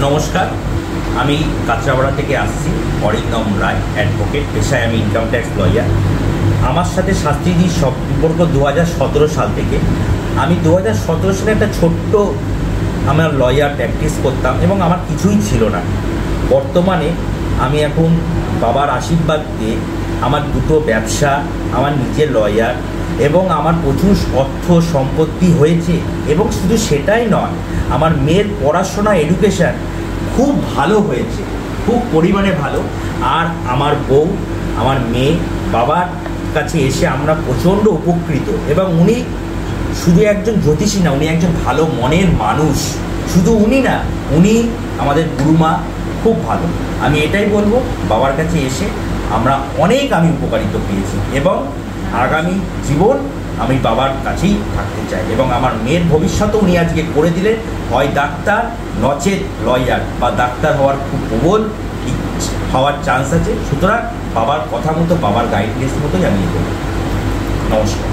নমস্কার, আমি কাঁচরাপাড়া থেকে আসছি। অরিন্দম রায় অ্যাডভোকেট, পেশায় আমি ইনকাম ট্যাক্স লয়ার। আমার সাথে শাস্ত্রীজির সম্পর্ক 2017 সাল থেকে। আমি 2017 সালে একটা ছোট্ট আমার লয়ার প্র্যাকটিস করতাম এবং আমার কিছুই ছিল না। বর্তমানে আমি এখন বাবার আশীর্বাদ দিয়ে আমার দুটো ব্যবসা, আমার নিজের লয়ার এবং আমার প্রচুর অর্থ সম্পত্তি হয়েছে। এবং শুধু সেটাই নয়, আমার মেয়ের পড়াশোনা এডুকেশান খুব ভালো হয়েছে, খুব পরিমাণে ভালো। আর আমার বউ, আমার মেয়ে বাবার কাছে এসে আমরা প্রচণ্ড উপকৃত। এবং উনি শুধু একজন জ্যোতিষী না, উনি একজন ভালো মনের মানুষ। শুধু উনি না, উনি আমাদের গুরুমা, খুব ভালো। আমি এটাই বলবো, বাবার কাছে এসে আমি উপকারিত পেয়েছি এবং আগামী জীবন আমি বাবার কাছেই থাকতে চাই। এবং আমার মেয়ের ভবিষ্যৎও উনি আজকে করে দিলেন, হয় ডাক্তার নচেত লয়ার, বা ডাক্তার হওয়ার খুব প্রবল হওয়ার চান্স আছে। সুতরাং বাবার কথা মতো, বাবার গাইডলাইন্স মতোই আমি এগোবো। নমস্কার।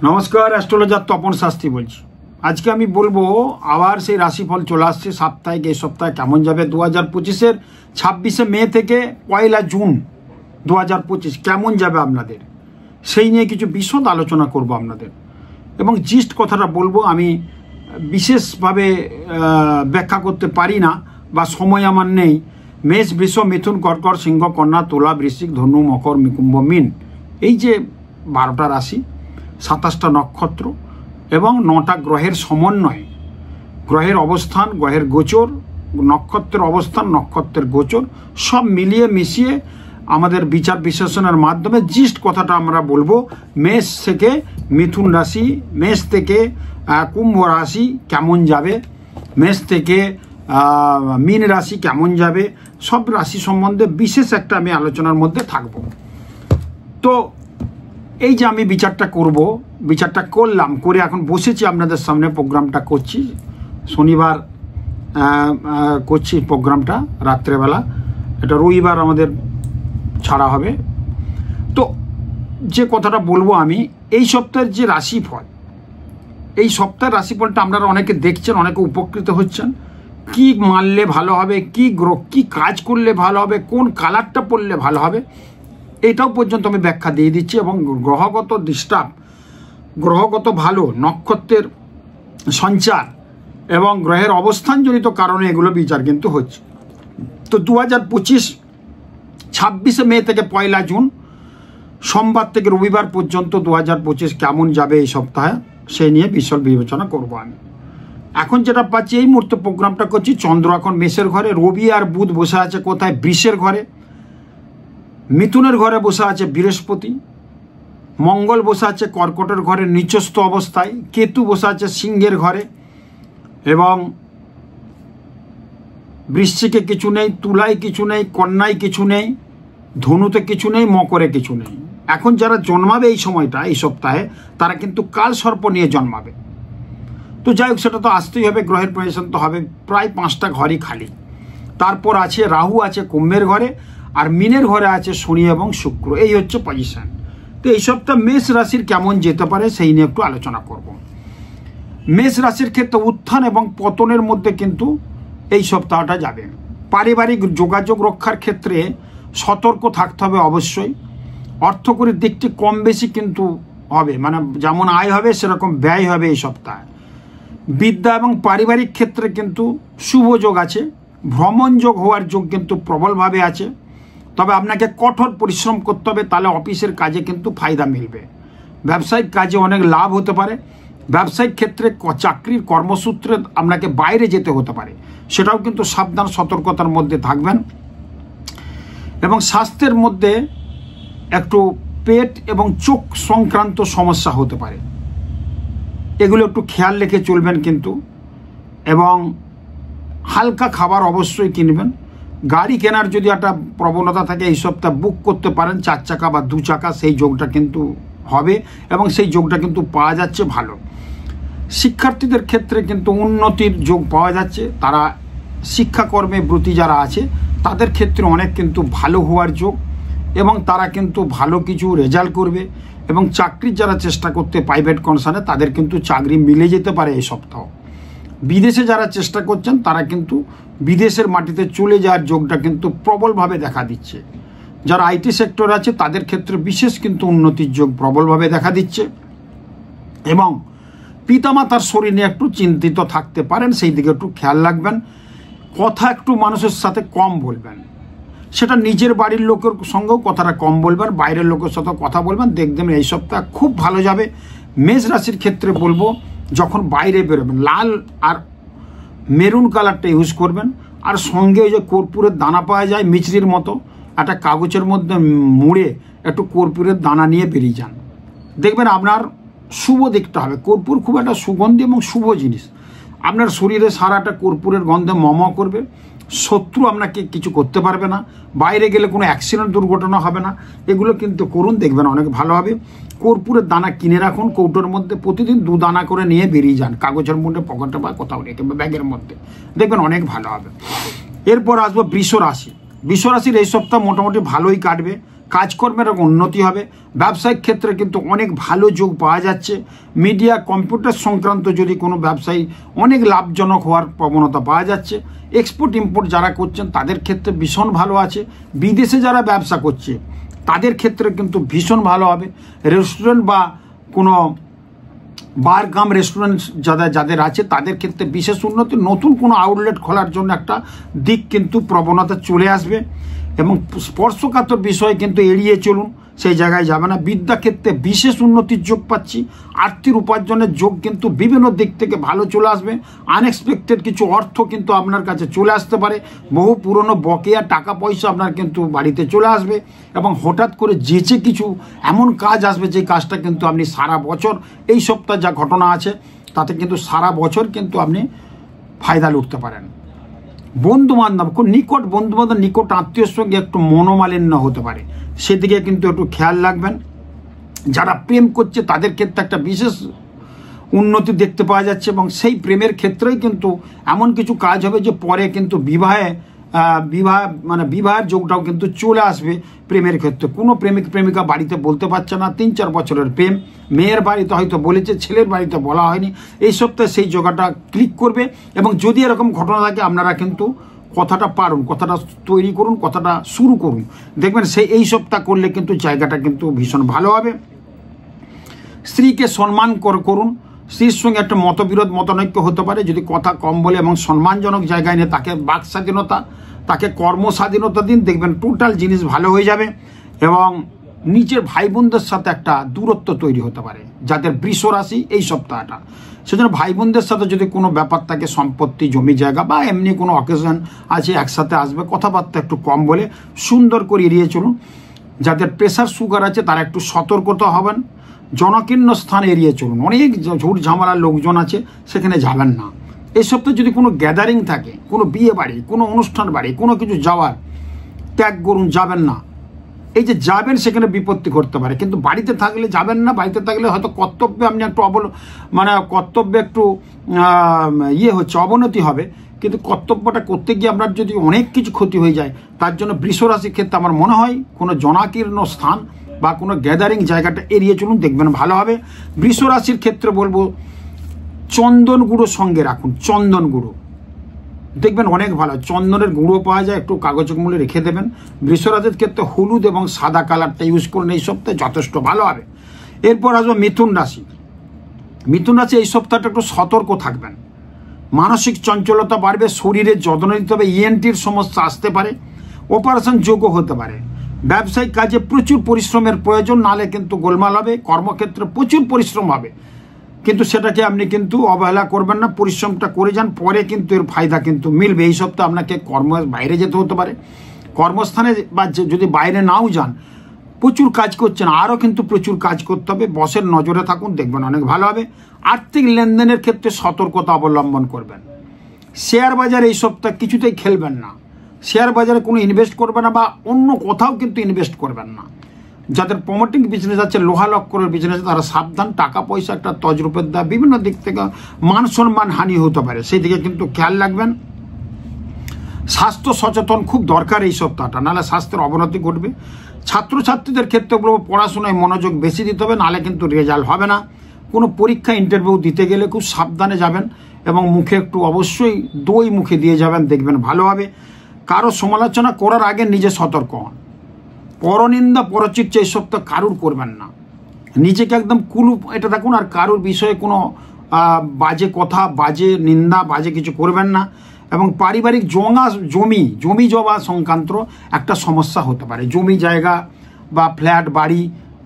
নমস্কার, অ্যাস্ট্রোলজার তপন শাস্ত্রী বলছি। আজকে আমি বলবো আবার সেই রাশিফল চলে আসছে সাপ্তাহিক। এই সপ্তাহে কেমন যাবে 2025-এর 26শে মে থেকে 1 জুন 2025 কেমন যাবে আপনাদের, সেই নিয়ে কিছু বিশদ আলোচনা করব আপনাদের। এবং জিস্ট কথাটা বলবো, আমি বিশেষভাবে ব্যাখ্যা করতে পারি না বা সময় আমার নেই। মেষ, বৃষ, মিথুন, কর্কট, সিংহ, কন্যা, তুলা, বৃশ্চিক, ধনু, মকর, কুম্ভ, মীন, এই যে 12টা রাশি, 27টা নক্ষত্র এবং 9টা গ্রহের সমন্বয়, গ্রহের অবস্থান, গ্রহের গোচর, নক্ষত্রের অবস্থান, নক্ষত্রের গোচর সব মিলিয়ে মিশিয়ে আমাদের বিচার বিশ্লেষণের মাধ্যমে জিস্ট কথাটা আমরা বলবো। মেষ থেকে মিথুন রাশি, মেষ থেকে কুম্ভ রাশি কেমন যাবে, মেষ থেকে মীন রাশি কেমন যাবে, সব রাশি সম্বন্ধে বিশেষ একটা আমি আলোচনার মধ্যে থাকব। তো এই যে আমি বিচারটা করলাম, করে এখন বসেছি আপনাদের সামনে, প্রোগ্রামটা করছি। শনিবার করছি প্রোগ্রামটা রাত্রেবেলা, এটা রবিবার আমাদের ছাড়া হবে। তো যে কথাটা বলবো আমি, এই সপ্তাহের যে রাশিফল, এই সপ্তাহের রাশিফলটা আপনারা অনেকে দেখছেন, অনেকে উপকৃত হচ্ছেন। কি মানলে ভালো হবে, কি কাজ করলে ভালো হবে, কোন কালারটা পরলে ভালো হবে, এটাও পর্যন্ত আমি ব্যাখ্যা দিয়ে দিচ্ছি। এবং গ্রহগত ডিস্টার্ব, গ্রহগত ভালো, নক্ষত্রের সঞ্চার এবং গ্রহের অবস্থানজনিত কারণে এগুলো বিচার কিন্তু হচ্ছে। তো 2025 26শে মে থেকে 1 জুন, সোমবার থেকে রবিবার পর্যন্ত 2025 কেমন যাবে এই সপ্তাহে, সেই নিয়ে বিশদ বিবেচনা করব আমি। এখন যেটা পাচ্ছি, এই মুহূর্তে প্রোগ্রামটা করছি, চন্দ্র এখন মেষের ঘরে, রবি আর বুধ বসে আছে কোথায়, বৃষের ঘরে, মিথুনের ঘরে বসে আছে বৃহস্পতি, মঙ্গল বসে আছে কর্কটের ঘরে নিচস্থ অবস্থায়, কেতু বসে আছে সিংহের ঘরে, এবং বৃশ্চিকে কিছু নেই, তুলায় কিছু নেই, কন্যায় কিছু নেই, ধনুতে কিছু নেই, মকরে কিছু নেই। এখন যারা জন্মাবে এই সময়টা, এই সপ্তাহে, তারা কিন্তু কাল সর্প নিয়ে জন্মাবে। তো যাই হোক, সেটা তো আসতেই হবে, গ্রহের পজিশন তো হবে। প্রায় 5টা ঘরই খালি। তারপর আছে রাহু আছে কুম্ভের ঘরে, আর মিনের ঘরে আছে শনি এবং শুক্র। এই হচ্ছে পজিশন। তো এই সপ্তাহ মেষ রাশির কেমন যেতে পারে সেই নিয়ে একটু আলোচনা করব। মেষ রাশির ক্ষেত্রে উত্থান এবং পতনের মধ্যে কিন্তু এই সপ্তাহটা যাবে। পারিবারিক যোগাযোগ রক্ষার ক্ষেত্রে সতর্ক থাকতে হবে অবশ্যই। অর্থকরীর দিকটি কম বেশি কিন্তু হবে, মানে যেমন আয় হবে সেরকম ব্যয় হবে এই সপ্তাহে। বিদ্যা এবং পারিবারিক ক্ষেত্রে কিন্তু শুভ যোগ আছে, ভ্রমণ যোগ হওয়ার যোগ কিন্তু প্রবলভাবে আছে। তবে আপনাকে কঠোর পরিশ্রম করতে হবে, তাহলে অফিসের কাজে কিন্তু ফায়দা মিলবে। ব্যবসায়িক কাজে অনেক লাভ হতে পারে। ব্যবসায়িক ক্ষেত্রে চাকরির কর্মসূত্রে আপনাকে বাইরে যেতে হতে পারে, সেটাও কিন্তু সাবধান সতর্কতার মধ্যে থাকবেন। এবং স্বাস্থ্যের মধ্যে একটু পেট এবং চোখ সংক্রান্ত সমস্যা হতে পারে, এগুলো একটু খেয়াল রেখে চলবেন কিন্তু। এবং হালকা খাবার অবশ্যই কিনবেন। গাড়ি কেনার যদি একটা প্রবণতা থাকে, এই সপ্তাহ বুক করতে পারেন 4 চাকা বা 2 চাকা, সেই যোগটা কিন্তু হবে এবং সেই যোগটা কিন্তু পাওয়া যাচ্ছে ভালো। শিক্ষার্থীদের ক্ষেত্রে কিন্তু উন্নতির যোগ পাওয়া যাচ্ছে। তারা শিক্ষাকর্মে ব্রতী যারা আছে তাদের ক্ষেত্রে অনেক কিন্তু ভালো হওয়ার যোগ, এবং তারা কিন্তু ভালো কিছু রেজাল্ট করবে, এবং চাকরির যারা চেষ্টা করতে প্রাইভেট কনসার্নে তাদের কিন্তু চাকরি মিলে যেতে পারে এই সপ্তাহ। বিদেশে যারা চেষ্টা করছেন তারা কিন্তু বিদেশের মাটিতে চলে যাওয়ার যোগটা কিন্তু প্রবলভাবে দেখা দিচ্ছে। যারা আইটি সেক্টর আছে তাদের ক্ষেত্রে বিশেষ কিন্তু উন্নতির যোগ প্রবলভাবে দেখা দিচ্ছে, এবং পিতামাতার শরীর নিয়ে একটু চিন্তিত থাকতে পারেন, সেই দিকে একটু খেয়াল রাখবেন। কথা একটু মানুষের সাথে কম বলবেন, সেটা নিজের বাড়ির লোকের সঙ্গেও কথাটা কম বলবেন, বাইরের লোকের সাথে কথা বলবেন, দেখবেন এই সপ্তাহ খুব ভালো যাবে। মেষ রাশির ক্ষেত্রে বলবো যখন বাইরে বেরোবেন লাল আর মেরুন কালারটা ইউজ করবেন, আর সঙ্গে ওই যে কর্পূরের দানা পাওয়া যায় মিচড়ির মতো, একটা কাগজের মধ্যে মুড়ে একটু কর্পূরের দানা নিয়ে বেরিয়ে যান, দেখবেন আপনার শুভ দিকটা হবে। কর্পূর খুব একটা সুগন্ধি এবং শুভ জিনিস, আপনার শরীরে সারাটা কর্পূরের গন্ধে মম করবে, শত্রু আপনাকে কিছু করতে পারবে না, বাইরে গেলে কোনো অ্যাক্সিডেন্ট দুর্ঘটনা হবে না। এগুলো কিন্তু করুন, দেখবেন অনেক ভালো হবে। কর্পূরের দানা কিনে রাখুন কৌটোর মধ্যে, প্রতিদিন 2 দানা করে নিয়ে বেরিয়ে যান, কাগজের মধ্যে, পকেটে বা কোথাও রেখে বা ব্যাগের মধ্যে, দেখবেন অনেক ভালো হবে। এরপর আসবো বৃষ রাশি। বৃষ রাশির এই সপ্তাহ মোটামুটি ভালোই কাটবে, কাজকর্মের উন্নতি হবে, ব্যবসায়িক ক্ষেত্রে কিন্তু অনেক ভালো যোগ পাওয়া যাচ্ছে। মিডিয়া কম্পিউটার সংক্রান্ত যদি কোনো ব্যবসায়ী অনেক লাভজনক হওয়ার প্রবণতা পাওয়া যাচ্ছে। এক্সপোর্ট ইম্পোর্ট যারা করছেন তাদের ক্ষেত্রে ভীষণ ভালো আছে। বিদেশে যারা ব্যবসা করছে তাদের ক্ষেত্রে কিন্তু ভীষণ ভালো হবে। রেস্টুরেন্ট বা কোনো বার কাম রেস্টুরেন্ট যাদের আছে তাদের ক্ষেত্রে বিশেষ উন্নতি, নতুন কোনো আউটলেট খোলার জন্য একটা দিক কিন্তু প্রবণতা চলে আসবে, এবং স্পর্শকাতর বিষয় কিন্তু এড়িয়ে চলুন, সেই জায়গায় যাবে না। বিদ্যাক্ষেত্রে বিশেষ উন্নতির যোগ পাচ্ছি, আর্থিক উপার্জনের যোগ কিন্তু বিভিন্ন দিক থেকে ভালো চলে আসবে। আনএক্সপেক্টেড কিছু অর্থ কিন্তু আপনার কাছে চলে আসতে পারে, বহু পুরনো বকেয়া টাকা পয়সা আপনার কিন্তু বাড়িতে চলে আসবে, এবং হঠাৎ করে যেচে কিছু এমন কাজ আসবে যে কাজটা কিন্তু আপনি সারা বছর, এই সপ্তাহে যা ঘটনা আছে তাতে কিন্তু সারা বছর কিন্তু আপনি ফায়দা লুটতে পারেন। বন্ধুবান্ধব, খুব নিকট বন্ধুবান্ধব, নিকট আত্মীয়র সঙ্গে একটু মনোমালিন্য হতে পারে, সেদিকে কিন্তু একটু খেয়াল রাখবেন। যারা প্রেম করছে তাদের ক্ষেত্রে একটা বিশেষ উন্নতি দেখতে পাওয়া যাচ্ছে, এবং সেই প্রেমের ক্ষেত্রেই কিন্তু এমন কিছু কাজ হবে যে পরে কিন্তু বিবাহের যোগটাও কিন্তু চলে আসবে। প্রেমের ক্ষেত্রে কোনো প্রেমিক প্রেমিকা বাড়িতে বলতে পারছে না, 3-4 বছরের প্রেম, মেয়ের বাড়িতে হয়তো বলেছে, ছেলের বাড়িতে বলা হয়নি, এই সপ্তাহে সেই যোগাটা ক্লিক করবে। এবং যদি এরকম ঘটনা থাকে আপনারা কিন্তু কথাটা পারুন, কথাটা তৈরি করুন, কথাটা শুরু করুন, দেখবেন এই সপ্তাহ করলে কিন্তু জায়গাটা কিন্তু ভীষণ ভালো হবে। স্ত্রীকে সম্মান করুন, স্ত্রীর সঙ্গে একটা মতবিরোধ মতানৈক্য হতে পারে, যদি কথা কম বলে এবং সম্মানজনক জায়গায় নিয়ে তাকে বাক স্বাধীনতা, তাকে কর্ম স্বাধীনতা দিন, দেখবেন টোটাল জিনিস ভালো হয়ে যাবে। এবং নিজের ভাই বোনদের সাথে একটা দূরত্ব তৈরি হতে পারে যাদের বৃষ রাশি এই সপ্তাহটা, সেজন্য ভাই বোনদের সাথে যদি কোনো ব্যাপার থাকে, সম্পত্তি জমি জায়গা বা এমনি কোনো অকেশন আছে, একসাথে আসবে, কথাবার্তা একটু কম বলে সুন্দর করে এড়িয়ে চলুন। যাদের প্রেশার সুগার আছে তারা একটু সতর্কতা হবেন, জনকীর্ণ স্থান এড়িয়ে চলুন, অনেক ঝুট ঝামেলার লোকজন আছে সেখানে যাবেন না। এই সপ্তাহে যদি কোনো গ্যাদারিং থাকে, কোনো বিয়ে বাড়ি, কোনো অনুষ্ঠান বাড়ি, কোনো কিছু যাওয়ার, ত্যাগ করুন, যাবেন না। এই যে যাবেন সেখানে বিপত্তি ঘটতে পারে, কিন্তু বাড়িতে থাকলে যাবেন না। বাড়িতে থাকলে হয়তো কর্তব্যে আপনি একটু কর্তব্যে একটু অবনতি হবে, কিন্তু কর্তব্যটা করতে গিয়ে আপনার যদি অনেক কিছু ক্ষতি হয়ে যায়, তার জন্য বৃষ রাশির ক্ষেত্রে আমার মনে হয় কোনো জনাকীর্ণ স্থান বা কোনো গ্যাদারিং জায়গাটা এড়িয়ে চলুন, দেখবেন ভালো হবে। বৃষ রাশির ক্ষেত্রে বলবো চন্দন গুঁড়ো সঙ্গে রাখুন, চন্দন গুঁড়ো, দেখবেন অনেক ভালো। চন্দনের গুঁড়ো পাওয়া যায়, একটু কাগজের মূলে রেখে দেবেন। বৃষ রাশির ক্ষেত্রে হলুদ এবং সাদা কালারটা ইউজ করুন, এই সপ্তাহে যথেষ্ট ভালো হবে। এরপর আসবো মিথুন রাশি। মিথুন রাশি এই সপ্তাহটা একটু সতর্ক থাকবেন, মানসিক চঞ্চলতা বাড়বে, শরীরের যত্ন নিতে হবে, ইএনটির সমস্যা আসতে পারে, অপারেশন যোগ্য হতে পারে। ব্যবসায়িক কাজে প্রচুর পরিশ্রমের প্রয়োজন, নালে কিন্তু গোলমাল হবে। কর্মক্ষেত্রে প্রচুর পরিশ্রম হবে, কিন্তু সেটাকে আপনি কিন্তু অবহেলা করবেন না, পরিশ্রমটা করে যান, পরে কিন্তু এর ফায়দা কিন্তু মিলবে। এই সপ্তাহে আপনাকে বাইরে যেতে হতে পারে, কর্মস্থানে বা যদি বাইরে নাও যান, প্রচুর কাজ করছেন, আরও কিন্তু প্রচুর কাজ করতে হবে। বসের নজরে থাকুন, দেখবেন অনেক ভালো হবে। আর্থিক লেনদেনের ক্ষেত্রে সতর্কতা অবলম্বন করবেন। শেয়ার বাজারে এই সপ্তাহে কিছুতেই খেলবেন না, শেয়ার বাজারে কোনো ইনভেস্ট করবেন না, বা অন্য কোথাও কিন্তু ইনভেস্ট করবেন না। যাদের প্রমোটিং বিজনেস আছে, লোহা লক্করের বিজনেস, তারা সাবধান। টাকা পয়সা একটা তজরুপের দ্বারা বিভিন্ন দিক থেকে মান সম্মান হানি হতে পারে, সেই দিকে কিন্তু খেয়াল রাখবেন। স্বাস্থ্য সচেতন খুব দরকার এই সপ্তাহটা, নাহলে স্বাস্থ্যের অবনতি ঘটবে। ছাত্রছাত্রীদের ক্ষেত্রে বলবো পড়াশোনায় মনোযোগ বেশি দিতে হবে, নাহলে কিন্তু রেজাল্ট হবে না। কোনো পরীক্ষা ইন্টারভিউ দিতে গেলে খুব সাবধানে যাবেন এবং মুখে একটু অবশ্যই দই মুখে দিয়ে যাবেন, দেখবেন ভালো হবে। কারো সমালোচনা করার আগে নিজে সতর্ক হন। পরনিন্দা পরচিৎসা এই সপ্তাহ কারুর করবেন না, নিজেকে একদম কুলুপ এটা দেখুন। আর কারুর বিষয়ে কোনো বাজে কথা, বাজে নিন্দা, বাজে কিছু করবেন না। এবং পারিবারিক জমি জমা সংক্রান্ত একটা সমস্যা হতে পারে, জমি জায়গা বা ফ্ল্যাট বাড়ি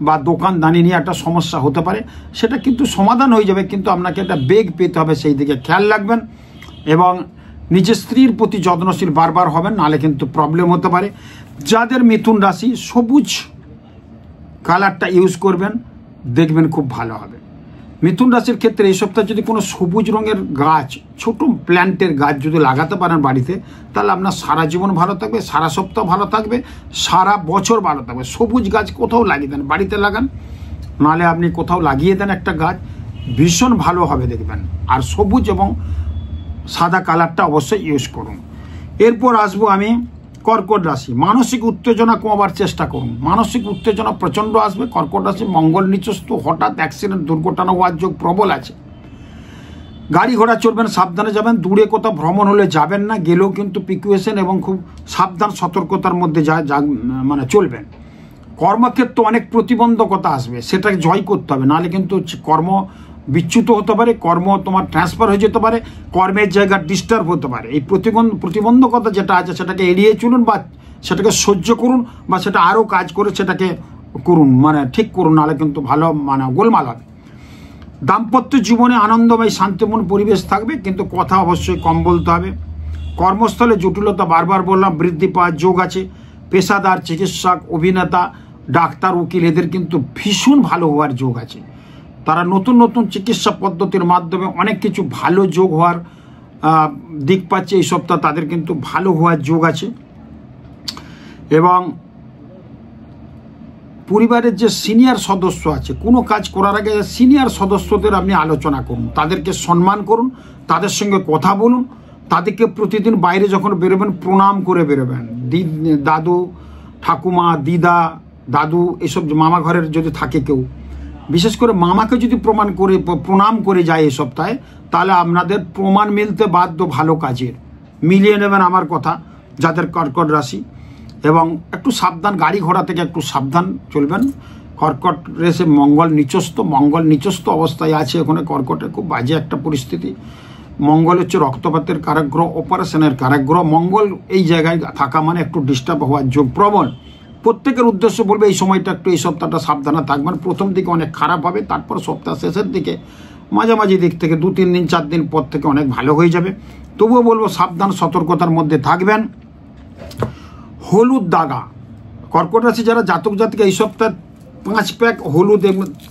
বা দোকানদানি নিয়ে একটা সমস্যা হতে পারে, সেটা কিন্তু সমাধান হয়ে যাবে, কিন্তু আপনাকে একটা বেগ পেতে হবে, সেই দিকে খেয়াল রাখবেন। এবং নিজের স্ত্রীর প্রতি যত্নশীল বারবার হবেন, নাহলে কিন্তু প্রবলেম হতে পারে। যাদের মিথুন রাশি, সবুজ কালারটা ইউজ করবেন, দেখবেন খুব ভালো হবে। মিথুন রাশির ক্ষেত্রে এই সপ্তাহে যদি কোনো সবুজ রঙের গাছ, ছোট প্ল্যান্টের গাছ যদি লাগাতে পারেন বাড়িতে, তাহলে আপনার সারা জীবন ভালো থাকবে, সারা সপ্তাহ ভালো থাকবে, সারা বছর ভালো থাকবে। সবুজ গাছ কোথাও লাগিয়ে দেন, বাড়িতে লাগান, নাহলে আপনি কোথাও লাগিয়ে দেন একটা গাছ, ভীষণ ভালো হবে দেখবেন। আর সবুজ এবং সাদা কালারটা অবশ্যই ইউজ করুন। এরপর আসবো আমি কর্কট রাশি। মানসিক উত্তেজনা কমাবার চেষ্টা করুন। মানসিক উত্তেজনা প্রচণ্ড আসবে। কর্কট রাশি মঙ্গল নিচস্থ, হঠাৎ অ্যাক্সিডেন্ট দুর্ঘটনা হওয়ার যোগ প্রবল আছে। গাড়ি ঘোড়া চড়বেন, সাবধানে যাবেন। দূরে কোথাও ভ্রমণ হলে যাবেন না, গেলেও কিন্তু প্রিকুয়েশন এবং খুব সাবধান সতর্কতার মধ্যে মানে চলবেন। কর্মক্ষেত্রে অনেক প্রতিবন্ধকতা আসবে, সেটাকে জয় করতে হবে, নাহলে কিন্তু কর্ম বিচ্যুত হতে পারে, কর্ম তোমার ট্রান্সফার হয়ে যেতে পারে, কর্মের জায়গা ডিস্টার্ব হতে পারে। এই প্রতিবন্ধকতা যেটা আছে সেটাকে এড়িয়ে চলুন, বা সেটাকে সহ্য করুন, বা সেটা আরও কাজ করে সেটাকে করুন, মানে ঠিক করুন, নাহলে কিন্তু ভালো মানে গোলমাল হবে। দাম্পত্য জীবনে আনন্দময় শান্তিপূর্ণ পরিবেশ থাকবে, কিন্তু কথা অবশ্যই কম বলতে হবে। কর্মস্থলে জটিলতা বারবার বললাম বৃদ্ধি পাওয়ার যোগ আছে। পেশাদার, চিকিৎসক, অভিনেতা, ডাক্তার, উকিল এদের কিন্তু ভীষণ ভালো হওয়ার যোগ আছে। তারা নতুন নতুন চিকিৎসা পদ্ধতির মাধ্যমে অনেক কিছু ভালো যোগ হওয়ার দিক পাচ্ছে এই সপ্তাহ, তাদের কিন্তু ভালো হওয়ার যোগ আছে। এবং পরিবারের যে সিনিয়র সদস্য আছে, কোনো কাজ করার আগে সিনিয়র সদস্যদের আপনি আলোচনা করুন, তাদেরকে সম্মান করুন, তাদের সঙ্গে কথা বলুন, তাদেরকে প্রতিদিন বাইরে যখন বেরোবেন প্রণাম করে বেরোবেন। দাদু ঠাকুমা, দিদা, দাদু, এসব মামা ঘরের যদি থাকে কেউ, বিশেষ করে মামাকে যদি প্রণাম করে যায় এই সপ্তাহে, তাহলে আপনাদের প্রমাণ মিলতে বাধ্য ভালো কাজের। মিলিয়ে নেবেন আমার কথা যাদের কর্কট রাশি। এবং একটু সাবধান, গাড়ি ঘোড়া থেকে একটু সাবধান চলবেন। কর্কট রেসে মঙ্গল নিচস্থ অবস্থায় আছে ওখানে। কর্কটে খুব বাজে একটা পরিস্থিতি। মঙ্গল হচ্ছে রক্তপাতের কারকগ্রহ, অপারেশনের কারকগ্রহ। মঙ্গল এই জায়গায় থাকা মানে একটু ডিস্টার্ব হওয়ার যোগ প্রবল। প্রত্যেকের উদ্দেশ্য বলবে এই সময়টা একটু, এই সপ্তাহটা সাবধানে থাকবেন। প্রথম দিকে অনেক খারাপ হবে, তারপর সপ্তাহ শেষের দিকে মাঝামাঝি দিক থেকে 2-3 দিন 4 দিন পর থেকে অনেক ভালো হয়ে যাবে। তবুও বলবো সাবধান সতর্কতার মধ্যে থাকবেন। হলুদ দাগা, কর্কট রাশি যারা জাতক জাতিকা এই সপ্তাহে 5 প্যাক হলুদ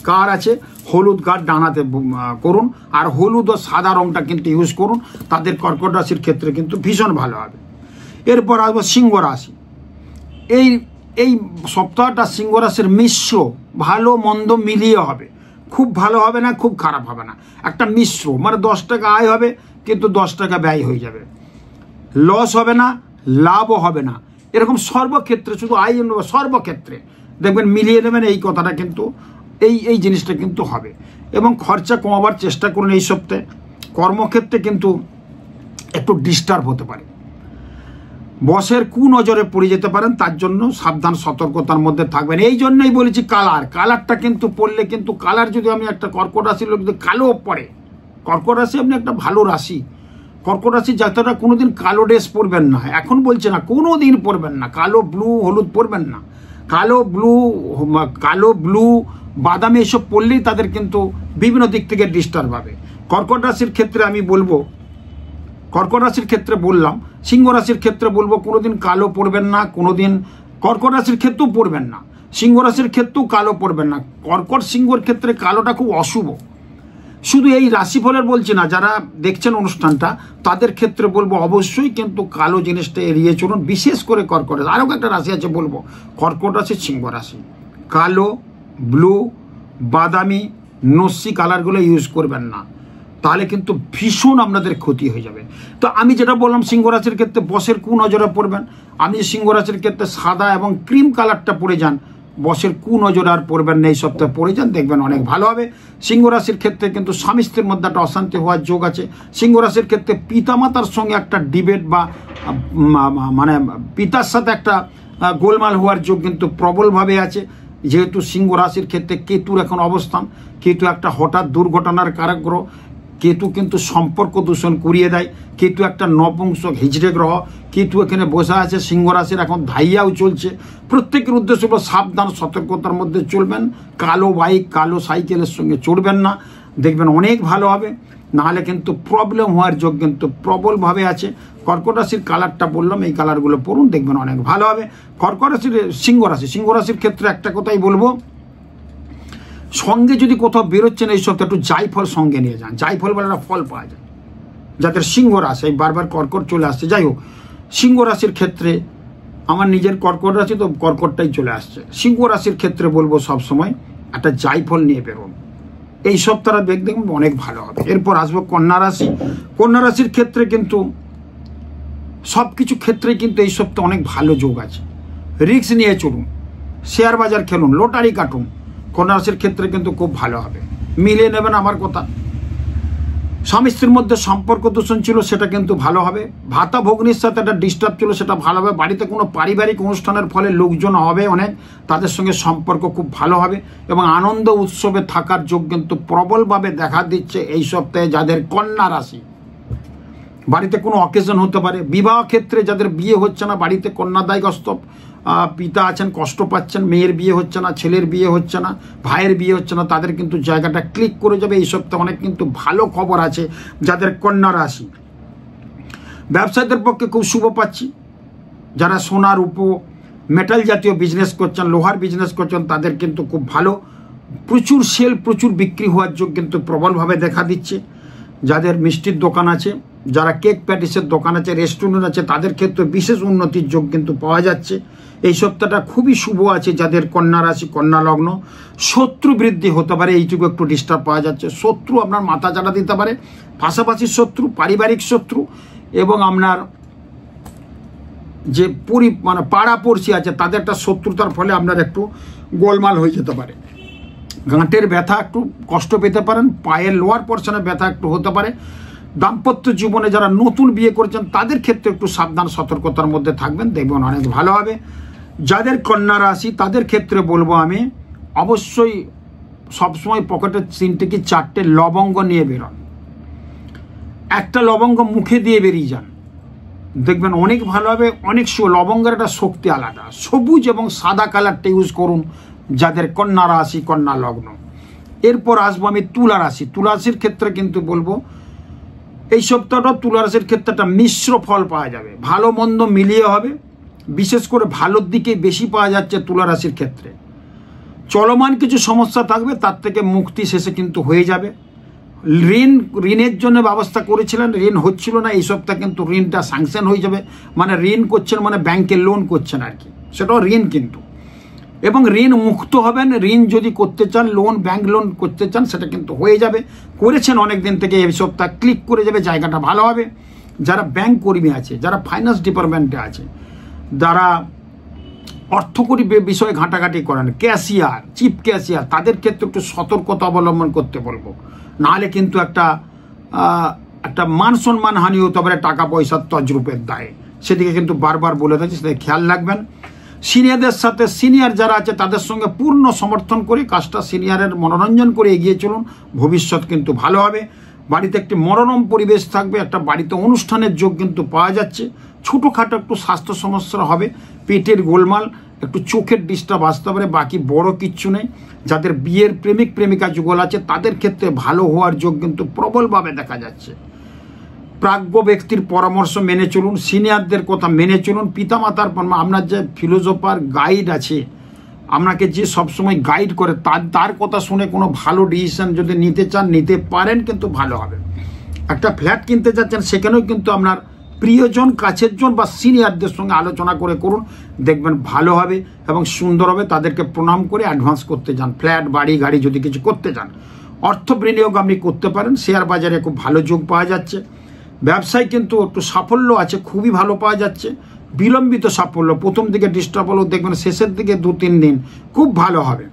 কার্ড আছে, হলুদ কার্ড ডানাতে করুন। আর হলুদ ও সাদা রঙটা কিন্তু ইউজ করুন, তাদের কর্কট রাশির ক্ষেত্রে কিন্তু ভীষণ ভালো হবে। এরপর আসবো সিংহ রাশি। এই সপ্তাহটা সিংহ রাশির মিশ্র, ভালো মন্দ মিলিয়ে হবে। খুব ভালো হবে না, খুব খারাপ হবে না, একটা মিশ্র, মানে 10 টাকা আয় হবে কিন্তু 10 টাকা ব্যয় হয়ে যাবে। লস হবে না, লাভও হবে না, এরকম সর্বক্ষেত্রে, শুধু আয় সর্বক্ষেত্রে দেখবেন মিলিয়ে নেবেন। এই কথাটা কিন্তু এই জিনিসটা কিন্তু হবে। এবং খরচা কমাবার চেষ্টা করুন এই সপ্তাহে। কর্মক্ষেত্রে কিন্তু একটু ডিস্টার্ব হতে পারে, বসের কুনজরে পড়ে যেতে পারেন, তার জন্য সাবধান সতর্কতার মধ্যে থাকবেন। এই জন্যই বলেছি কালারটা কিন্তু পড়লে কিন্তু, কালার যদি আমি একটা কর্কট রাশির লোক যদি কালো পড়ে, কর্কট রাশি আপনি একটা ভালো রাশি। কর্কট রাশি যাত্রাটা কোনোদিন কালো ড্রেস পরবেন না, এখন বলছে না, কোনো দিন পরবেন না। কালো, ব্লু, হলুদ পরবেন না। কালো ব্লু বাদামি এসব পরলেই তাদের কিন্তু বিভিন্ন দিক থেকে ডিস্টার্ব হবে। কর্কট রাশির ক্ষেত্রে আমি বলবো, কর্কট রাশির ক্ষেত্রে বললাম, সিংহ রাশির ক্ষেত্রে বলবো কোনোদিন কালো পরবেন না, কোনোদিন কর্কট রাশির ক্ষেত্রেও পরবেন না, সিংহ রাশির ক্ষেত্রেও কালো পরবেন না। কর্কট সিংহর ক্ষেত্রে কালোটা খুব অশুভ। শুধু এই রাশিফলের বলছি না, যারা দেখছেন অনুষ্ঠানটা তাদের ক্ষেত্রে বলবো অবশ্যই কিন্তু কালো জিনিসটা এড়িয়ে চলুন, বিশেষ করে কর্কট রাশি। আরও একটা রাশি আছে বলবো, কর্কট রাশি, সিংহ রাশি, কালো, ব্লু, বাদামি, নস্যি কালারগুলো ইউজ করবেন না, তাহলে কিন্তু ভীষণ আপনাদের ক্ষতি হয়ে যাবে। তো আমি যেটা বললাম সিংহ রাশির ক্ষেত্রে বসের কুনজরে পড়বেন। আপনি যে সিংহ রাশির ক্ষেত্রে সাদা এবং ক্রিম কালারটা পরে যান, বসের কুনজরে আর পড়বেন না, এই সপ্তাহে পড়ে যান, দেখবেন অনেক ভালো হবে। সিংহ রাশির ক্ষেত্রে কিন্তু স্বামী স্ত্রীর মধ্যে একটা অশান্তি হওয়ার যোগ আছে। সিংহ রাশির ক্ষেত্রে পিতামাতার সঙ্গে একটা ডিবেট বা মানে পিতার সাথে একটা গোলমাল হওয়ার যোগ কিন্তু প্রবলভাবে আছে, যেহেতু সিংহ রাশির ক্ষেত্রে কেতুর এখন অবস্থান। কেতু একটা হঠাৎ দুর্ঘটনার কারক গ্রহ। কেতু কিন্তু সম্পর্ক দূষণ করিয়ে দেয়। কেতু একটা নপুংসক হিজড়ে গ্রহ। কেতু এখানে বসে আছে, সিংহ রাশির এখন ধাইয়াও চলছে। প্রত্যেকের উদ্দেশ্য হলো সাবধান, সতর্কতার মধ্যে চলবেন। কালো বাইক, কালো সাইকেলের সঙ্গে চড়বেন না, দেখবেন অনেক ভালো হবে। নাহলে কিন্তু প্রবলেম হওয়ার যোগ কিন্তু প্রবলভাবে আছে। কর্কট রাশির কালারটা বললাম, এই কালারগুলো পড়ুন, দেখবেন অনেক ভালো হবে। কর্কট রাশির সিংহ রাশির ক্ষেত্রে একটা কথাই বলবো, সঙ্গে যদি কোথাও বেরোচ্ছেন এই সপ্তাহে একটু জায়ফল সঙ্গে নিয়ে যান। জায়ফল বলে একটা ফল পাওয়া যায়। যাদের সিংহ রাশি, বারবার কর্কট চলে আসছে, যাই হোক সিংহ রাশির ক্ষেত্রে আমার নিজের কর্কট রাশি, তো কর্কটটাই চলে আসছে। সিংহ রাশির ক্ষেত্রে বলবো সবসময় একটা জায়ফল নিয়ে বেরোন, এই সপ্তাহটা দেখবেন অনেক ভালো হবে। এরপর আসবো কন্যা রাশি। কন্যা রাশির ক্ষেত্রে কিন্তু সব কিছু ক্ষেত্রে কিন্তু এই সপ্তাহে অনেক ভালো যোগ আছে। রিস্ক নিয়ে চলুন, শেয়ার বাজার খেলুন, লটারি কাটুন, কন্যা রাশির ক্ষেত্রে কিন্তু খুব ভালো হবে। মিলিয়ে নেবেন আমার কথা। স্বামী স্ত্রীর মধ্যে সম্পর্ক দূষণ ছিল, সেটা কিন্তু ভালো হবে। ভাতা ভগ্নির সাথে একটা ডিস্টার্ব ছিল, সেটা ভালো হবে। বাড়িতে কোনো পারিবারিক অনুষ্ঠানের ফলে লোকজন হবে অনেক, তাদের সঙ্গে সম্পর্ক খুব ভালো হবে এবং আনন্দ উৎসবে থাকার যোগ কিন্তু প্রবলভাবে দেখা দিচ্ছে এই সপ্তাহে যাদের কন্যা রাশি। বাড়িতে কোনো অকেশন হতে পারে। বিবাহ ক্ষেত্রে যাদের বিয়ে হচ্ছে না, বাড়িতে কন্যাদায়গ্রস্ত পিতা আছেন, কষ্ট পাচ্ছেন, মেয়ের বিয়ে হচ্ছে না, ছেলের বিয়ে হচ্ছে না, ভাইয়ের বিয়ে হচ্ছে না, তাদের কিন্তু জায়গাটা ক্লিক করে যাবে এই সপ্তাহে। অনেক কিন্তু ভালো খবর আছে যাদের কন্যা রাশি। ব্যবসায়ীদের পক্ষে খুব শুভ পাচ্ছি। যারা সোনা রূপো মেটাল জাতীয় বিজনেস করছেন, লোহার বিজনেস করছেন, তাদের কিন্তু খুব ভালো। প্রচুর সেল, প্রচুর বিক্রি হওয়ার যোগ কিন্তু প্রবলভাবে দেখা দিচ্ছে। যাদের মিষ্টির দোকান আছে, যারা কেক প্যাটিসের দোকান আছে, রেস্টুরেন্ট আছে, তাদের ক্ষেত্রে বিশেষ উন্নতির যোগ কিন্তু পাওয়া যাচ্ছে। এই সপ্তাহটা খুবই শুভ আছে যাদের কন্যা রাশি, কন্যা লগ্ন। শত্রু বৃদ্ধি হতে পারে, এইটুকু একটু ডিস্টার্ব পাওয়া যাচ্ছে। শত্রু আপনার মাথা চাড়া দিতে পারে, পাশাপাশি শত্রু, পারিবারিক শত্রু এবং আপনার যে মানে পাড়াপড়শি আছে তাদের একটা শত্রুতার ফলে আপনার একটু গোলমাল হয়ে যেতে পারে। গাঁটের ব্যথা একটু কষ্ট পেতে পারেন, পায়ের লোয়ার পোর্শনে ব্যথা একটু হতে পারে। দাম্পত্য জীবনে যারা নতুন বিয়ে করেছেন তাদের ক্ষেত্রে একটু সাবধান, সতর্কতার মধ্যে থাকবেন, দেখবেন অনেক ভালো হবে। যাদের কন্যা রাশি তাদের ক্ষেত্রে বলবো আমি, অবশ্যই সবসময় পকেটে 3 থেকে 4টে লবঙ্গ নিয়ে বেরোন। একটা লবঙ্গ মুখে দিয়ে বেরিয়ে যান, দেখবেন অনেক ভালো হবে। অনেক লবঙ্গের একটা শক্তি আলাদা। সবুজ এবং সাদা কালারটা ইউজ করুন যাদের কন্যা রাশি, কন্যা লগ্ন। এরপর আসবো আমি তুলা রাশি। তুলা রাশির ক্ষেত্রে কিন্তু বলবো এই সপ্তাহটা তুলা রাশির ক্ষেত্রে একটা মিশ্র ফল পাওয়া যাবে। ভালো মন্দ মিলিয়ে হবে, বিশেষ করে ভালোর দিকে বেশি পাওয়া যাচ্ছে তুলা রাশির ক্ষেত্রে। চলমান কিছু সমস্যা থাকবে, তার থেকে মুক্তি শেষে কিন্তু হয়ে যাবে। ঋণের জন্য ব্যবস্থা করেছিলেন, ঋণ হচ্ছিল না, এই সপ্তাহে কিন্তু ঋণটা স্যাংশন হয়ে যাবে। মানে ঋণ করছেন মানে ব্যাংকে লোন করছেন আর কি, সেটাও ঋণ কিন্তু। এবং ঋণ মুক্ত হবেন। ঋণ যদি করতে চান, লোন, ব্যাংক লোন করতে চান, সেটা কিন্তু হয়ে যাবে। করেছেন অনেক দিন থেকে, এই সপ্তাহ ক্লিক করে যাবে, জায়গাটা ভালো হবে। যারা ব্যাংক কর্মী আছে, যারা ফাইন্যান্স ডিপার্টমেন্টে আছে, যারা অর্থকরী বিষয়ে ঘাঁটাঘাঁটি করেন, ক্যাশিয়ার, চিফ ক্যাশিয়ার, তাদের ক্ষেত্রে একটু সতর্কতা অবলম্বন করতে বলবো। নাহলে কিন্তু একটা মান সম্মান হানি হতে পারে টাকা পয়সার তজরূপের দায়ে। সেদিকে কিন্তু বারবার বলে দিচ্ছি, সেদিকে খেয়াল রাখবেন। সিনিয়রদের সাথে, সিনিয়র যারা আছে তাদের সঙ্গে পূর্ণ সমর্থন করে কাজটা সিনিয়রের মনোরঞ্জন করে এগিয়ে চলুন, ভবিষ্যৎ কিন্তু ভালো হবে। বাড়িতে একটি মনোরম পরিবেশ থাকবে, একটা বাড়িতে অনুষ্ঠানের যোগ কিন্তু পাওয়া যাচ্ছে। ছোটোখাটো একটু স্বাস্থ্য সমস্যা হবে, পেটের গোলমাল, একটু চোখের ডিস্টার্ব আসতে পারে, বাকি বড় কিচ্ছু নেই। যাদের বিয়ের প্রেমিক প্রেমিকা যুগল আছে তাদের ক্ষেত্রে ভালো হওয়ার যোগ কিন্তু প্রবলভাবে দেখা যাচ্ছে। প্রাজ্ঞ ব্যক্তির পরামর্শ মেনে চলুন, সিনিয়রদের কথা মেনে চলুন, পিতামাতার আপনার যে ফিলোসফার গাইড আছে, আপনাকে যে সবসময় গাইড করে, তার কথা শুনে কোনো ভালো ডিসিশন যদি নিতে চান, নিতে পারেন, কিন্তু ভালো হবে। একটা ফ্ল্যাট কিনতে যাচ্ছেন, সেখানেও কিন্তু আপনার প্রিয়জন, কাছের জন বা সিনিয়রদের সঙ্গে আলোচনা করে করুন, দেখবেন ভালো হবে এবং সুন্দর হবে। তাদেরকে প্রণাম করে অ্যাডভান্স করতে যান। ফ্ল্যাট, বাড়ি, গাড়ি যদি কিছু করতে যান, অর্থ বিনিয়োগ আপনি করতে পারেন। শেয়ার বাজারে খুব ভালো যোগ পাওয়া যাচ্ছে। ব্যবসায় কিন্তু একটু সাফল্য আছে, খুবই ভালো পাওয়া যাচ্ছে। বিলম্বিত সাফল্য, প্রথম দিকে ডিস্টার্ব হলেও দেখবেন শেষের দিকে 2-3 দিন খুব ভালো হবে।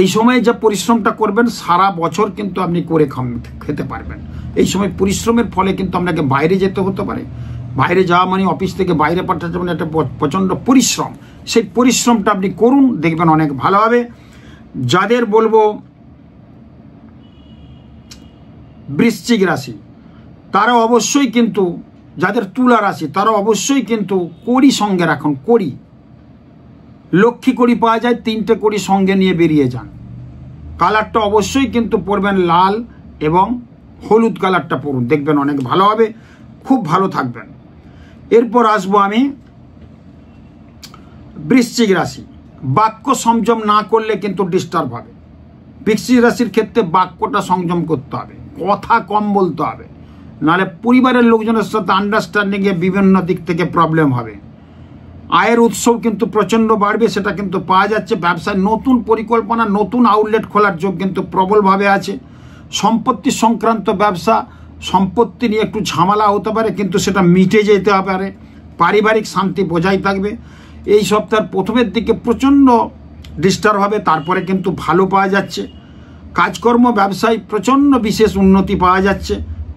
এই সময়ে যে পরিশ্রমটা করবেন সারা বছর কিন্তু আপনি করে খেতে পারবেন। এই সময় পরিশ্রমের ফলে কিন্তু আপনাকে বাইরে যেতে হতে পারে। বাইরে যাওয়া মানে অফিস থেকে বাইরে পাঠাতে মানে একটা প্রচণ্ড পরিশ্রম। সেই পরিশ্রমটা আপনি করুন, দেখবেন অনেক ভালো হবে। যাদের বলবো বৃশ্চিক রাশি, তারা অবশ্যই কিন্তু, যাদের তুলা রাশি তারা অবশ্যই কিন্তু কড়ি সঙ্গে রাখুন। কড়ি, লক্ষ্মী কড়ি পাওয়া যায়, 3টে কড়ি সঙ্গে নিয়ে বেরিয়ে যান। কালারটা অবশ্যই কিন্তু পরবেন লাল এবং হলুদ কালারটা পরুন, দেখবেন অনেক ভালো হবে, খুব ভালো থাকবেন। এরপর আসবো আমি বৃশ্চিক রাশি। বাক্য সংযম না করলে কিন্তু ডিস্টার্ব হবে। বৃশ্চিক রাশির ক্ষেত্রে বাক্যটা সংযম করতে হবে, কথা কম বলতে হবে, নাহলে পরিবারের লোকজনের সাথে আন্ডারস্ট্যান্ডিংয়ে বিভিন্ন দিক থেকে প্রবলেম হবে। আয়ের উৎসব কিন্তু প্রচণ্ড বাড়বে, সেটা কিন্তু পাওয়া যাচ্ছে। ব্যবসায় নতুন পরিকল্পনা, নতুন আউটলেট খোলার যোগ কিন্তু প্রবলভাবে আছে। সম্পত্তি সংক্রান্ত ব্যবসা, সম্পত্তি নিয়ে একটু ঝামেলা হতে পারে, কিন্তু সেটা মিটে যেতে পারে। পারিবারিক শান্তি বজায় থাকবে। এই সপ্তাহের প্রথমের দিকে প্রচণ্ড ডিস্টার্ব হবে, তারপরে কিন্তু ভালো পাওয়া যাচ্ছে। কাজকর্ম, ব্যবসায় প্রচণ্ড বিশেষ উন্নতি পাওয়া যাচ্ছে।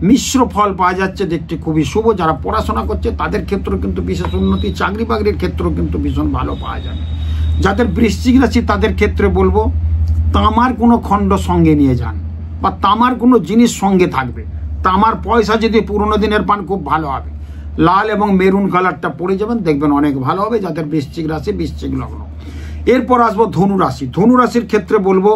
মিশ্র ফল পাওয়া যাচ্ছে, দেখতে খুবই শুভ। যারা পড়াশোনা করছে তাদের ক্ষেত্রেও কিন্তু বিশেষ উন্নতি, চাকরি বাকরির ক্ষেত্রেও কিন্তু ভীষণ ভালো পাওয়া যাবে। যাদের বৃশ্চিক রাশি তাদের ক্ষেত্রে বলবো তামার কোনো খণ্ড সঙ্গে নিয়ে যান, বা তামার কোনো জিনিস সঙ্গে থাকবে। তামার পয়সা যদি পুরোনো দিনের পান খুব ভালো হবে। লাল এবং মেরুন কালারটা পরে যাবেন, দেখবেন অনেক ভালো হবে যাদের বৃশ্চিক রাশি, বৃশ্চিক লগ্ন। এরপর আসবো ধনু রাশি। ধনু রাশির ক্ষেত্রে বলবো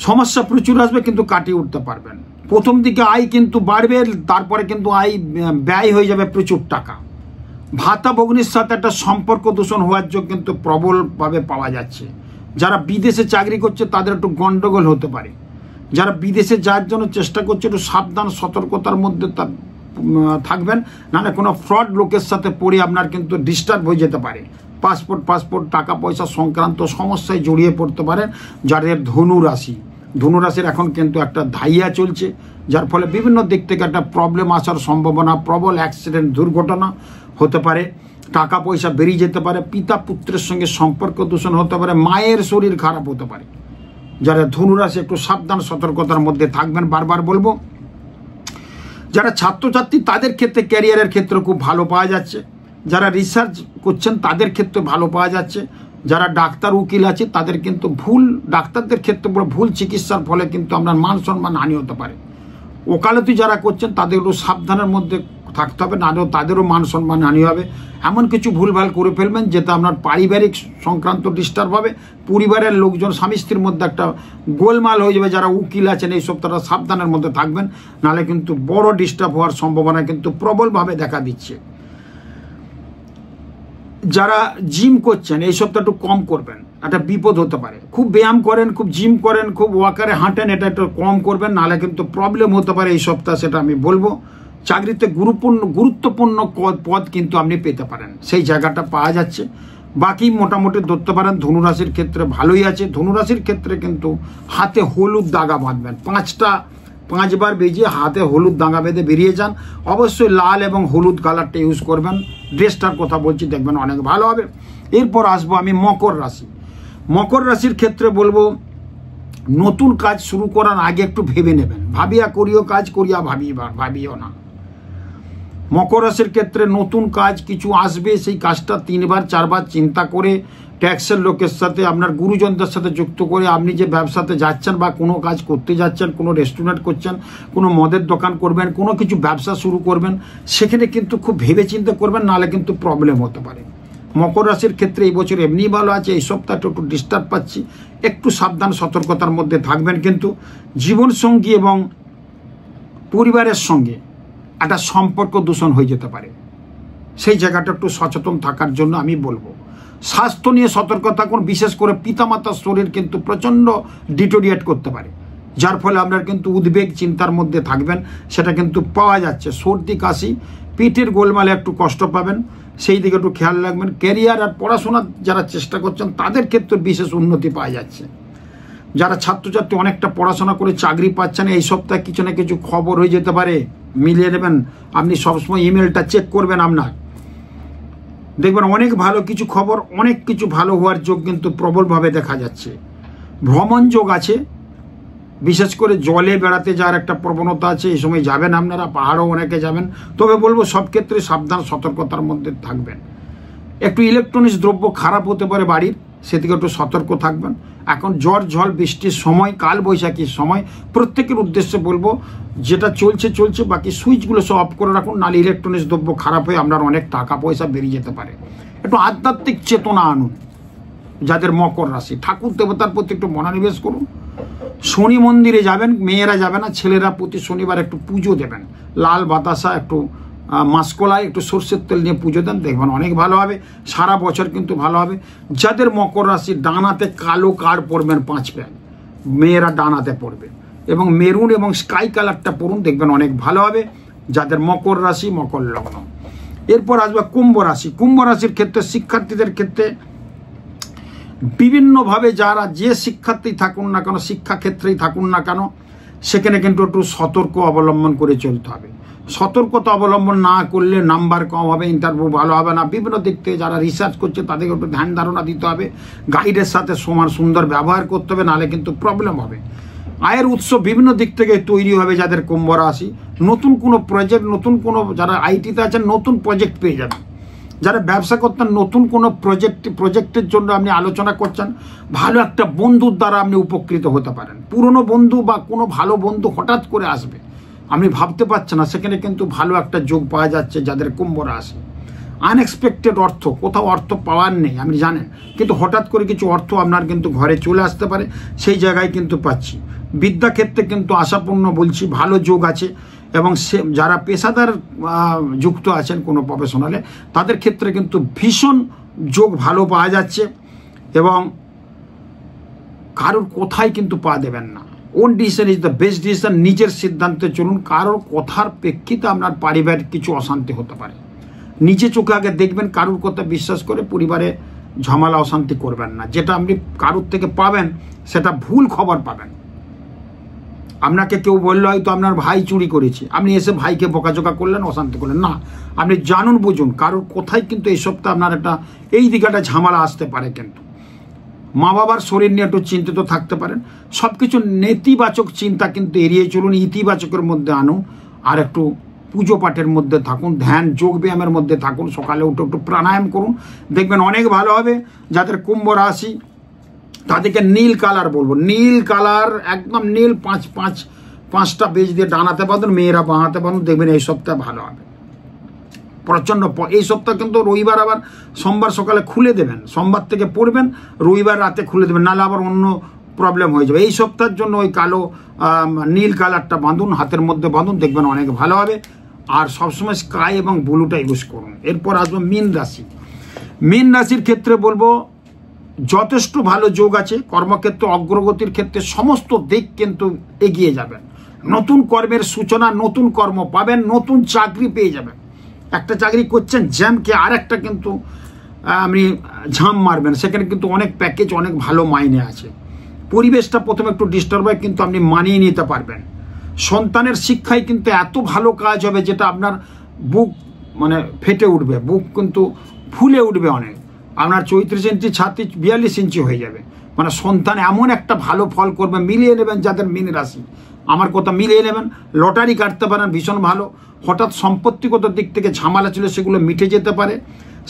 সমস্যা প্রচুর আসবে, কিন্তু কাটিয়ে উঠতে পারবেন। প্রথম দিকে আয় কিন্তু বাড়বে, তারপরে কিন্তু আয় ব্যয় হয়ে যাবে প্রচুর টাকা। ভাতা ভগ্নির সাথে একটা সম্পর্ক দূষণ হওয়ার যোগ কিন্তু প্রবলভাবে পাওয়া যাচ্ছে। যারা বিদেশে চাকরি করছে তাদের একটু গন্ডগোল হতে পারে। যারা বিদেশে যাওয়ার জন্য চেষ্টা করছে একটু সাবধান, সতর্কতার মধ্যে থাকবেন, নাহলে কোনো ফ্রড লোকের সাথে পড়ে আপনার কিন্তু ডিস্টার্ব হয়ে যেতে পারে। পাসপোর্ট টাকা পয়সা সংক্রান্ত সমস্যায় জড়িয়ে পড়তে পারেন যাদের ধনু রাশি। ধনু রাশির এখন কিন্তু একটা ধাইয়া চলছে, যার ফলে বিভিন্ন দিক থেকে একটা প্রবলেম আসার সম্ভাবনা, প্রবল অ্যাক্সিডেন্ট, দুর্ঘটনা হতে পারে। টাকা পয়সা বেরিয়ে যেতে পারে। পিতা পুত্রের সঙ্গে সম্পর্ক দূষণ হতে পারে। মায়ের শরীর খারাপ হতে পারে। যারা ধনু রাশি একটু সাবধান, সতর্কতার মধ্যে থাকবেন। বারবার বলবো যারা ছাত্রছাত্রী তাদের ক্ষেত্রে, ক্যারিয়ারের ক্ষেত্রে খুব ভালো পাওয়া যাচ্ছে। যারা রিসার্চ করছেন তাদের ক্ষেত্রে ভালো পাওয়া যাচ্ছে। যারা ডাক্তার, উকিল আছে তাদের কিন্তু ডাক্তারদের ক্ষেত্রে ভুল চিকিৎসার ফলে কিন্তু আপনার মান সম্মান হানি হতে পারে। ওকালতি যারা করছেন তাদের একটু সাবধানের মধ্যে থাকতে হবে, নাহলেও তাদেরও মান সম্মান হানি হবে। এমন কিছু ভুলভাল করে ফেলবেন যেটা আপনার পারিবারিক সংক্রান্ত ডিস্টার্ব হবে। পরিবারের লোকজন, স্বামী স্ত্রীর মধ্যে একটা গোলমাল হয়ে যাবে। যারা উকিল আছেন এই সপ্তাহটা সাবধানের মধ্যে থাকবেন, নাহলে কিন্তু বড় ডিস্টার্ব হওয়ার সম্ভাবনা কিন্তু প্রবলভাবে দেখা দিচ্ছে। যারা জিম করছেন এই সপ্তাহ একটু কম করবেন, একটা বিপদ হতে পারে। খুব ব্যায়াম করেন, খুব জিম করেন, খুব ওয়াকারে হাঁটেন, এটা একটু কম করবেন, নাহলে কিন্তু প্রবলেম হতে পারে এই সপ্তাহ, সেটা আমি বলবো। চাকরিতে গুরুত্বপূর্ণ পদ কিন্তু আপনি পেতে পারেন, সেই জায়গাটা পাওয়া যাচ্ছে। বাকি মোটামুটি ধরতে পারেন ধনুরাশির ক্ষেত্রে ভালোই আছে। ধনুরাশির ক্ষেত্রে কিন্তু হাতে হলুদ দাগা বাঁধবেন, 5বার বেজিয়ে হাতে হলুদ দাগা বেঁধে বেরিয়ে যান। অবশ্যই লাল এবং হলুদ কালারটা ইউজ করবেন। ড্রেসটার কথা বলছি, দেখবেন অনেক ভালো হবে। এরপর আসবো আমি মকর রাশি। মকর রাশির ক্ষেত্রে বলবো নতুন কাজ শুরু করার আগে একটু ভেবে নেবেন। ভাবিয়া করিও কাজ, করিয়া ভাবিও না। মকর রাশির ক্ষেত্রে নতুন কাজ কিছু আসবে, সেই কাজটা 3-4বার চিন্তা করে ট্যাক্সের লোকের সাথে, আপনার গুরুজনদের সাথে যুক্ত করে আপনি যে ব্যবসাতে যাচ্ছেন বা কোনো কাজ করতে যাচ্ছেন, কোনো রেস্টুরেন্ট করছেন, কোনো মদের দোকান করবেন, কোনো কিছু ব্যবসা শুরু করবেন, সেখানে কিন্তু খুব ভেবে চিন্তা করবেন, নাহলে কিন্তু প্রবলেম হতে পারে। মকর রাশির ক্ষেত্রে এই বছর এমনি ভালো আছে, এই সপ্তাহটা একটু ডিস্টার্ব পাচ্ছি, একটু সাবধান সতর্কতার মধ্যে থাকবেন। কিন্তু জীবনসঙ্গী এবং পরিবারের সঙ্গে একটা সম্পর্ক দূষণ হয়ে যেতে পারে, সেই জায়গাটা একটু সচেতন থাকার জন্য আমি বলবো। স্বাস্থ্য নিয়ে সতর্ক থাকুন, বিশেষ করে পিতামাতার শরীর কিন্তু প্রচণ্ড ডিটোরিয়েট করতে পারে। যার ফলে আপনার কিন্তু উদ্বেগ চিন্তার মধ্যে থাকবেন, সেটা কিন্তু পাওয়া যাচ্ছে। সর্দি কাশি, পেটের গোলমালে একটু কষ্ট পাবেন, সেই দিকে একটু খেয়াল রাখবেন। ক্যারিয়ার আর পড়াশোনার যারা চেষ্টা করছেন তাদের ক্ষেত্রে বিশেষ উন্নতি পাওয়া যাচ্ছে। যারা ছাত্রছাত্রী অনেকটা পড়াশোনা করে চাকরি পাচ্ছেন, এই সপ্তাহে কিছু না কিছু খবর হয়ে যেতে পারে, মিলিয়ে নেবেন। আপনি সবসময় ইমেলটা চেক করবেন, আপনার দেখবেন অনেক ভালো কিছু খবর, অনেক কিছু ভালো হওয়ার যোগ কিন্তু প্রবলভাবে দেখা যাচ্ছে। ভ্রমণ যোগ আছে, বিশেষ করে জলে বেড়াতে যাওয়ার একটা প্রবণতা আছে, এই সময় যাবেন আপনারা, পাহাড়ও অনেকে যাবেন। তবে বলবো সব ক্ষেত্রে সাবধান সতর্কতার মধ্যে থাকবেন। একটু ইলেকট্রনিক্স দ্রব্য খারাপ হতে পারে বাড়ির, সেদিকে একটু সতর্ক থাকবেন। এখন ঝড় ঝড় বৃষ্টির সময়, কাল বৈশাখীর সময়, প্রত্যেকের উদ্দেশ্যে বলবো যেটা চলছে, বাকি সুইচগুলো সব অফ করে রাখুন, নাহলে ইলেকট্রনিক্স দ্রব্য খারাপ হয়ে আপনার অনেক টাকা পয়সা বেরিয়ে যেতে পারে। একটু আধ্যাত্মিক চেতনা আনুন। যাদের মকর রাশি, ঠাকুর দেবতার প্রতি একটু মনোনিবেশ করুন। শনি মন্দিরে যাবেন, মেয়েরা যাবে না, ছেলেরা প্রতি শনিবার একটু পুজো দেবেন। লাল বাতাসা, একটু মাসকলাই, একটু সর্ষের তেল নিয়ে পুজো দেন, দেখবেন অনেক ভালো হবে। সারা বছর কিন্তু ভালো হবে। যাদের মকর রাশি, ডানাতে কালো কার্ড পরবেন 5 প্যাক, মেয়েরা ডানাতে পরবে, এবং মেরুন এবং স্কাই কালারটা পরুন, দেখবেন অনেক ভালো হবে। যাদের মকর রাশি, মকর লগ্ন। এরপর আসবে কুম্ভ রাশি। কুম্ভ রাশির ক্ষেত্রে শিক্ষার্থীদের ক্ষেত্রে বিভিন্নভাবে যারা যে শিক্ষার্থী থাকুন না কেন, শিক্ষাক্ষেত্রেই থাকুন না কেন, সেখানে কিন্তু একটু সতর্ক অবলম্বন করে চলতে হবে। সতর্কতা অবলম্বন না করলে নাম্বার কম হবে, ইন্টারভিউ ভালো হবে না। বিভিন্ন দিক থেকে যারা রিসার্চ করছে তাদেরকে একটু ধ্যান ধারণা দিতে হবে, গাইডের সাথে সমান সুন্দর ব্যবহার করতে হবে, নাহলে কিন্তু প্রবলেম হবে। আয়ের উৎস বিভিন্ন দিক থেকে তৈরি হবে। যাদের কুম্ভ রাশি, নতুন কোনো প্রজেক্ট, নতুন কোনো, যারা আইটিতে আছেন নতুন প্রজেক্ট পেয়ে যাবেন। যারা ব্যবসা করতেন, নতুন কোনো প্রজেক্টের জন্য আপনি আলোচনা করছেন, ভালো একটা বন্ধুর দ্বারা আপনি উপকৃত হতে পারেন। পুরনো বন্ধু বা কোনো ভালো বন্ধু হঠাৎ করে আসবে, আপনি ভাবতে পারছেন না, সেখানে কিন্তু ভালো একটা যোগ পাওয়া যাচ্ছে। যাদের কুম্ভ রাশি, আনএক্সপেক্টেড অর্থ, কোথাও অর্থ পাওয়ার নেই আপনি জানেন, কিন্তু হঠাৎ করে কিছু অর্থ আপনার কিন্তু ঘরে চলে আসতে পারে, সেই জায়গায় কিন্তু পাচ্ছি। বিদ্যাক্ষেত্রে কিন্তু আশাপূর্ণ বলছি, ভালো যোগ আছে। এবং যারা পেশাদার যুক্ত আছেন কোনো প্রফেশনালে, তাদের ক্ষেত্রে কিন্তু ভীষণ যোগ ভালো পাওয়া যাচ্ছে। এবং কারোর কোথায় কিন্তু পা দেবেন না। On decision is the best decision. নিজের সিদ্ধান্তে চলুন। কারোর কথার প্রেক্ষিতে আপনার পারিবারিক কিছু অশান্তি হতে পারে, নিজে চোখে আগে দেখবেন। কারোর কথা বিশ্বাস করে পরিবারে ঝামেলা অশান্তি করবেন না। যেটা আপনি কারোর থেকে পাবেন, সেটা ভুল খবর পাবেন। আপনাকে কেউ বললো হয়তো আপনার ভাই চুরি করেছে, আপনি এসে ভাইকে বকাঝোকা করলেন, অশান্তি করলেন না। আপনি জানুন, বুঝুন কারোর কোথায় কিন্তু এই সপ্তাহে আপনার একটা এই দিকে একটা ঝামেলা আসতে পারে। কিন্তু মা বাবার শরীর নিয়ে একটু চিন্তিত থাকতে পারেন। সব কিছু নেতিবাচক চিন্তা কিন্তু এড়িয়ে চলুন, ইতিবাচকের মধ্যে আনুন। আর একটু পুজো পাঠের মধ্যে থাকুন, ধ্যান যোগ ব্যায়ামের মধ্যে থাকুন। সকালে উঠে একটু প্রাণায়াম করুন, দেখবেন অনেক ভালো হবে। যাদের কুম্ভ রাশি, তাদেরকে নীল কালার বলবো, নীল কালার একদম নীল, 5টা বেজ দিয়ে ডানাতে বাঁধুন, মেয়েরা বাঁহাতে বাঁধুন, দেখবেন এই সপ্তাহে ভালো হবে প্রচণ্ড। এই সপ্তাহ কিন্তু রবিবার আবার সোমবার সকালে খুলে দেবেন, সোমবার থেকে পড়বেন, রবিবার রাতে খুলে দেবেন, নাহলে আবার অন্য প্রবলেম হয়ে যাবে। এই সপ্তাহের জন্য ওই কালো নীল কালারটা বাঁধুন, হাতের মধ্যে বাঁধুন, দেখবেন অনেক ভালো হবে। আর সবসময় স্কাই এবং ব্লুটা ইউজ করুন। এরপর আসবো মীন রাশি। মীন রাশির ক্ষেত্রে বলবো যথেষ্ট ভালো যোগ আছে। কর্মক্ষেত্রে অগ্রগতির ক্ষেত্রে সমস্ত দিক কিন্তু এগিয়ে যাবেন। নতুন কর্মের সূচনা, নতুন কর্ম পাবেন, নতুন চাকরি পেয়ে যাবেন। একটা চাকরি করছেন জ্যামকে, আর একটা কিন্তু আপনি ঝাম মারবেন, সেখানে কিন্তু অনেক প্যাকেজ, অনেক ভালো মাইনে আছে। পরিবেশটা প্রথমে একটু ডিস্টার্ব হয়, কিন্তু আপনি মানিয়ে নিতে পারবেন। সন্তানের শিক্ষায় কিন্তু এত ভালো কাজ হবে, যেটা আপনার বুক মানে ফেটে উঠবে, বুক কিন্তু ফুলে উঠবে অনেক। আপনার 34 ইঞ্চি ছাতি 42 ইঞ্চি হয়ে যাবে। মানে সন্তান এমন একটা ভালো ফল করবে। মিলিয়ে নেবেন যাদের মীন রাশি, আমার কথা মিলিয়ে নেবেন। লটারি কাটতে পারেন, ভীষণ ভালো। হঠাৎ সম্পত্তিগত দিক থেকে ঝামেলা ছিল, সেগুলো মিটে যেতে পারে।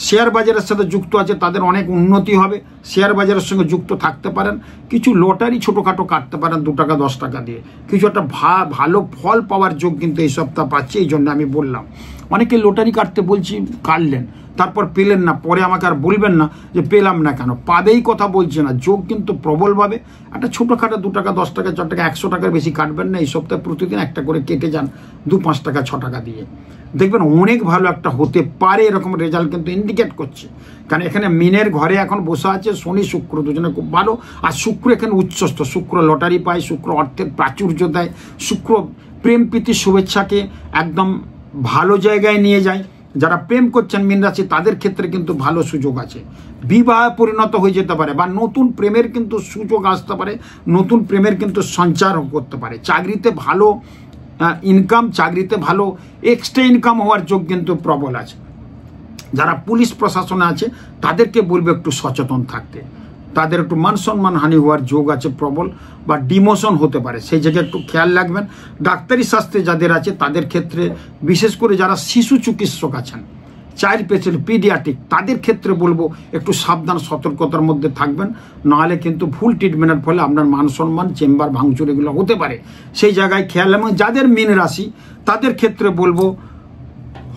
শেয়ার বাজারের সাথে যুক্ত আছে, তাদের অনেক উন্নতি হবে। শেয়ার বাজারের সঙ্গে যুক্ত থাকতে পারেন। কিছু লটারি ছোটোখাটো কাটতে পারেন 2 টাকা 10 টাকা দিয়ে। কিছু একটা ভালো ফল পাওয়ার যোগ কিন্তু এই সপ্তাহ পাচ্ছি, এই জন্য আমি বললাম। অনেকে লটারি কাটতে বলছি, কাটলেন, তারপর পেলেন না, পরে আমাকে আর বলবেন না যে পেলাম না কেন। পাবেই কথা বলছে না, যোগ কিন্তু প্রবলভাবে। একটা ছোটোখাটো 2 টাকা 10 টাকা 4 টাকা 100 টাকার বেশি কাটবেন না। এই সপ্তাহে প্রতিদিন একটা করে কেটে যান 2-5 টাকা 6 টাকা দিয়ে, দেখবেন অনেক ভালো একটা হতে পারে। এরকম রেজাল্ট কিন্তু ইন্ডিকেট করছে। কারণ এখানে মিনের ঘরে এখন বসে আছে শনি শুক্র, দুজনে খুব ভালো। আর শুক্র এখানে উচ্চস্থ, শুক্র লটারি পায়, শুক্র অর্থের প্রাচুর্য দেয়, শুক্র প্রেম প্রীতি শুভেচ্ছাকে একদম ভালো জায়গায় নিয়ে যায়। যারা প্রেম করছেন মীন রাশি, তাদের ক্ষেত্রে কিন্তু ভালো সুযোগ আছে, বিবাহ পরিণত হয়ে যেতে পারে, বা নতুন প্রেমের কিন্তু সুযোগ আসতে পারে, নতুন প্রেমের কিন্তু সঞ্চার করতে পারে। চাকরিতে ভালো ইনকাম, চাকরিতে ভালো এক্সট্রা ইনকাম হওয়ার যোগ কিন্তু প্রবল আছে। যারা পুলিশ প্রশাসনে আছে তাদেরকে বলবো একটু সচেতন থাকতে, তাদের একটু মান সম্মান হানি হওয়ার যোগ আছে প্রবল, বা ডিমোশন হতে পারে, সেই জায়গায় একটু খেয়াল রাখবেন। ডাক্তারি শাস্ত্রে যাদের আছে তাদের ক্ষেত্রে, বিশেষ করে যারা শিশু চিকিৎসক আছেন, চাইল্ড পেশেন্ট, পিডিয়াট্রিক, তাদের ক্ষেত্রে বলবো একটু সাবধান সতর্কতার মধ্যে থাকবেন, নাহলে কিন্তু ভুল ট্রিটমেন্টের ফলে আপনার মান সম্মান, চেম্বার ভাঙচুর এগুলো হতে পারে, সেই জায়গায় খেয়াল। এবং যাদের মীন রাশি তাদের ক্ষেত্রে বলবো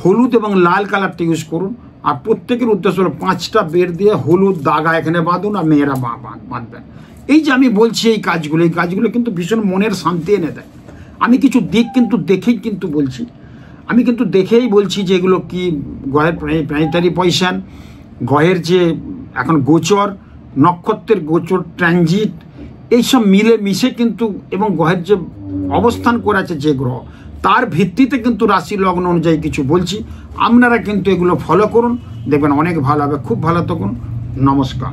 হলুদ এবং লাল কালারটা ইউজ করুন। আর প্রত্যেকের উদ্দেশ্য হলো 5টা বের দিয়ে হলুদ দাগা এখানে বাঁধুন, আর মেয়েরা বাঁধবেন। এই যে আমি বলছি এই কাজগুলো কিন্তু ভীষণ মনের শান্তি এনে দেয়। আমি কিছু দিক কিন্তু দেখেই কিন্তু বলছি, আমি কিন্তু দেখেই বলছি যে এগুলো কি গ্রহের প্ল্যানেটারি পজিশন, গ্রহের যে এখন গোচর, নক্ষত্রের গোচর, ট্রানজিট, এইসব মিলে মিশে কিন্তু, এবং গ্রহের যে অবস্থান করে আছে যে গ্রহ, তার ভিত্তিতে কিন্তু রাশি লগ্ন অনুযায়ী কিছু বলছি। আপনারা কিন্তু এগুলো ফলো করুন, দেখবেন অনেক ভালো হবে। খুব ভালো থাকুন, নমস্কার।